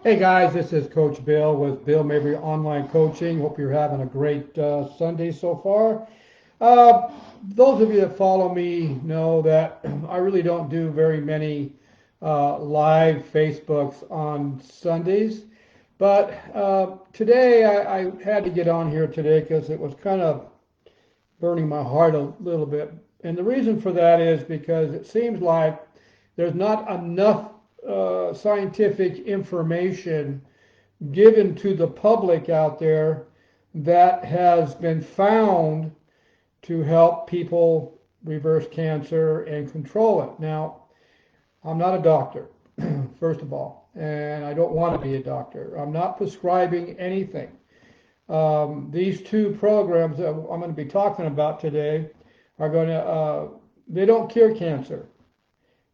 Hey guys, this is Coach Bill with Bill Mabry Online Coaching. Hope you're having a great Sunday so far. Those of you that follow me know that I really don't do very many live Facebooks on Sundays. But today I had to get on here today because it was kind of burning my heart a little bit. And the reason for that is because it seems like there's not enough scientific information given to the public out there that has been found to help people reverse cancer and control it. Now, I'm not a doctor, first of all, and I don't want to be a doctor. I'm not prescribing anything. These two programs that I'm going to be talking about today are going to, they don't cure cancer,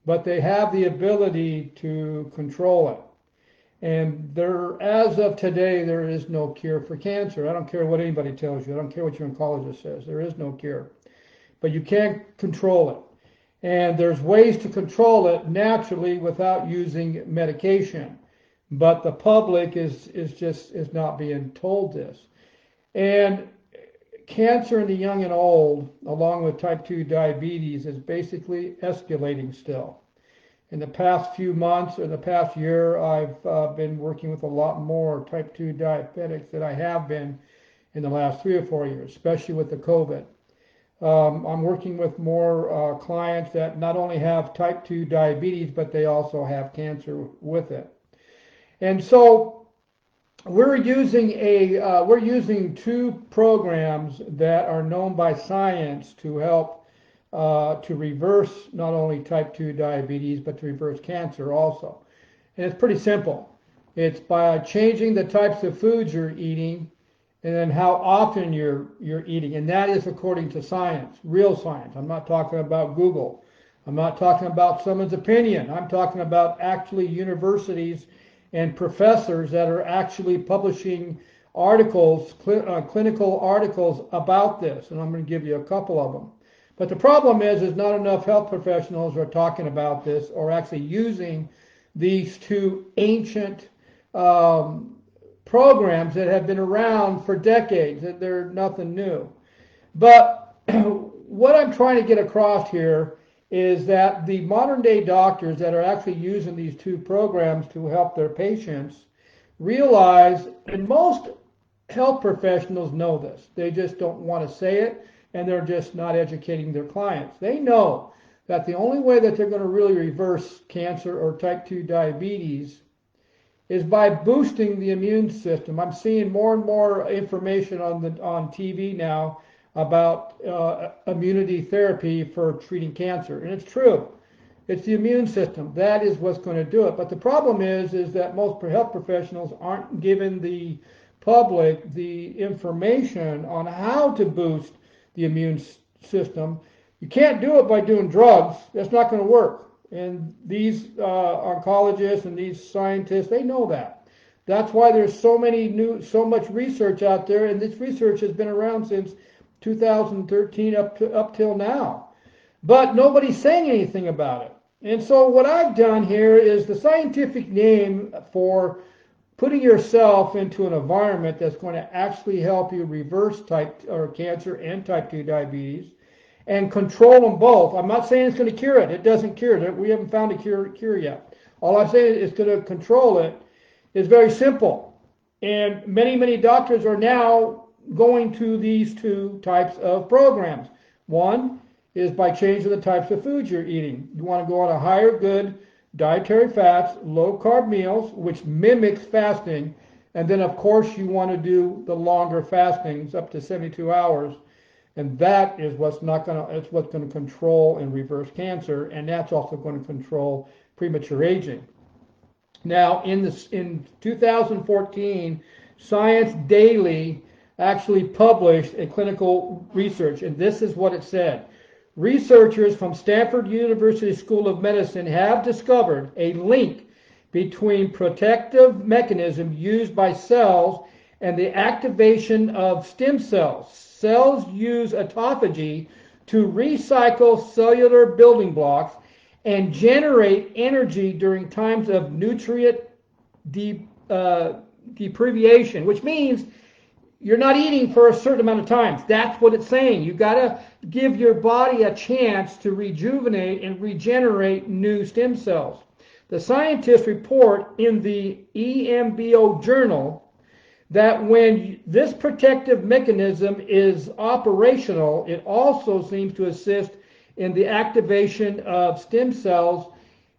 but they have the ability to control it. And there, as of today, there is no cure for cancer. I don't care what anybody tells you. I don't care what your oncologist says. There is no cure. But you can't control it. And there's ways to control it naturally without using medication. But the public is not being told this. And cancer in the young and old, along with type 2 diabetes, is basically escalating still. In the past few months or the past year, I've been working with a lot more type 2 diabetics than I have been in the last 3 or 4 years, especially with the COVID. I'm working with more clients that not only have type 2 diabetes, but they also have cancer with it. And so we're using two programs that are known by science to help to reverse not only type 2 diabetes, but to reverse cancer also. And it's pretty simple. It's by changing the types of foods you're eating and then how often you're eating. And that is according to science, real science. I'm not talking about Google. I'm not talking about someone's opinion. I'm talking about actually universities and professors that are actually publishing articles, clinical articles about this. And I'm going to give you a couple of them. But the problem is not enough health professionals are talking about this or actually using these two ancient programs that have been around for decades. They're nothing new. But what I'm trying to get across here is that the modern day doctors that are actually using these two programs to help their patients realize, and most health professionals know this, they just don't want to say it, and they're just not educating their clients. They know that the only way that they're going to really reverse cancer or type 2 diabetes is by boosting the immune system. I'm seeing more and more information on TV now about immunity therapy for treating cancer, and it's true. It's the immune system. That is what's going to do it. But the problem is that most health professionals aren't giving the public the information on how to boost the immune system. You can't do it by doing drugs. That's not going to work. And these oncologists and these scientists, they know that. That's why there's so much research out there, and this research has been around since 2013 up till now. But nobody's saying anything about it. And so what I've done here is the scientific name for putting yourself into an environment that's going to actually help you reverse type or cancer and type 2 diabetes and control them both. I'm not saying it's going to cure it. It doesn't cure it. We haven't found a cure yet. All I'm saying is going to control it is very simple. And many doctors are now going to these two types of programs. One is by changing the types of foods you're eating. You want to go on a higher good dietary fats, low carb meals, which mimics fasting. And then, of course, you want to do the longer fastings up to 72 hours. And that is what's going to control and reverse cancer. And that's also going to control premature aging. Now, in 2014, Science Daily actually published a clinical research, and this is what it said. Researchers from Stanford University School of Medicine have discovered a link between protective mechanism used by cells and the activation of stem cells. Cells use autophagy to recycle cellular building blocks and generate energy during times of nutrient deprivation, which means you're not eating for a certain amount of time. That's what it's saying. You got to give your body a chance to rejuvenate and regenerate new stem cells. The scientists report in the EMBO Journal that when this protective mechanism is operational, it also seems to assist in the activation of stem cells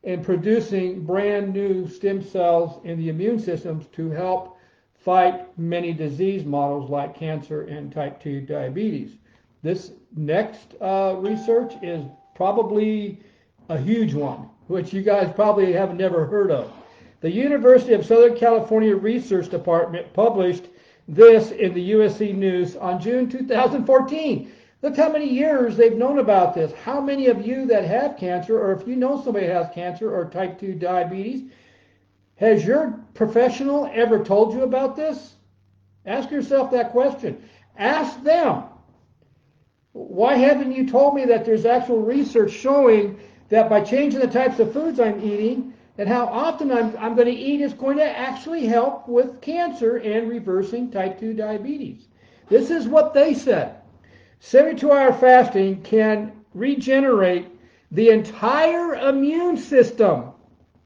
and producing brand new stem cells in the immune systems to help fight many disease models like cancer and type 2 diabetes. This next research is probably a huge one, which you guys probably have never heard of. The University of Southern California Research Department published this in the USC News on June 2014. Look how many years they've known about this. How many of you that have cancer, or if you know somebody has cancer or type 2 diabetes, has your professional ever told you about this? Ask yourself that question. Ask them. Why haven't you told me that there's actual research showing that by changing the types of foods I'm eating and how often I'm going to eat is going to actually help with cancer and reversing type 2 diabetes? This is what they said. 72-hour fasting can regenerate the entire immune system.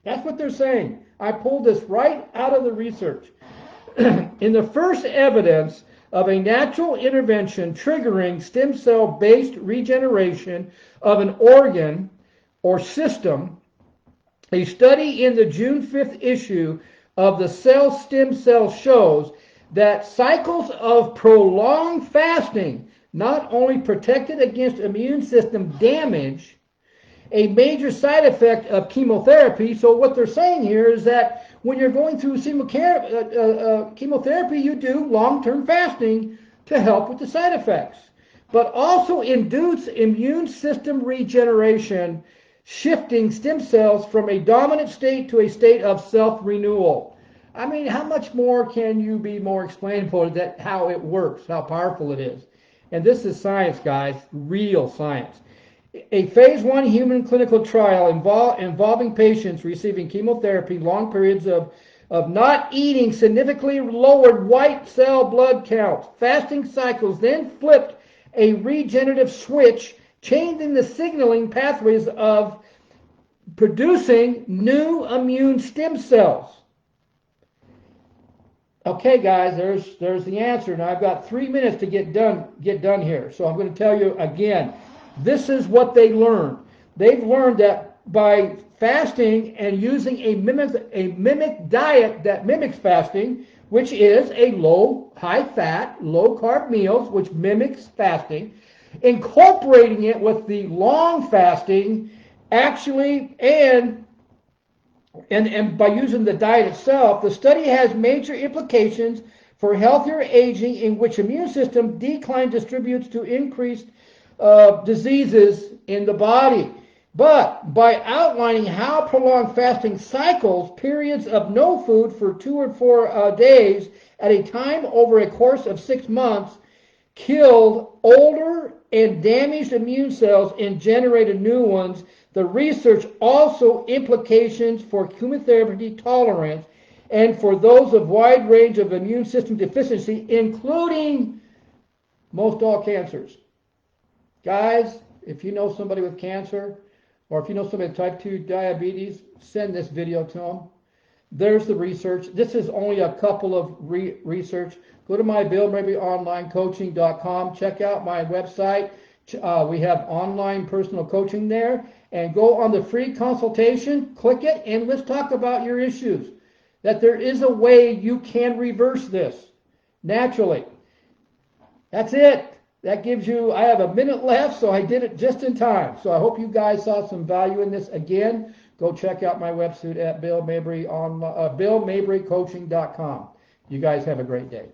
That's what they're saying. I pulled this right out of the research. In the first evidence of a natural intervention triggering stem cell-based regeneration of an organ or system, a study in the June 5th issue of the Cell Stem Cell shows that cycles of prolonged fasting not only protected against immune system damage, a major side effect of chemotherapy. So what they're saying here is that when you're going through chemotherapy, you do long-term fasting to help with the side effects, but also induce immune system regeneration, shifting stem cells from a dominant state to a state of self-renewal. I mean, how much more can you be more explainable that how it works, how powerful it is? And this is science, guys, real science. A phase 1 human clinical trial involving patients receiving chemotherapy, long periods of not eating significantly lowered white cell blood counts. Fasting cycles then flipped a regenerative switch, changing the signaling pathways of producing new immune stem cells. Okay, guys, there's the answer. Now I've got 3 minutes to get done here. So I'm going to tell you again. This is what they learned. They've learned that by fasting and using a mimic diet that mimics fasting, which is a high-fat, low-carb meals, which mimics fasting, incorporating it with the long fasting, actually, and by using the diet itself, the study has major implications for healthier aging, in which immune system decline distributes to increased diseases in the body. But by outlining how prolonged fasting cycles, periods of no food for 2 or 4 days at a time over a course of 6 months, killed older and damaged immune cells and generated new ones, the research also implications for chemotherapy tolerance and for those of wide range of immune system deficiency, including most all cancers. Guys, if you know somebody with cancer, or if you know somebody with type 2 diabetes, send this video to them. There's the research. This is only a couple of research. Go to my BillMabryOnlineCoaching.com. Check out my website. We have online personal coaching there. And go on the free consultation, click it, and let's talk about your issues. That there is a way you can reverse this naturally. That's it. That gives you, I have a minute left, so I did it just in time. So I hope you guys saw some value in this. Again, go check out my website at BillMabryCoaching.com. You guys have a great day.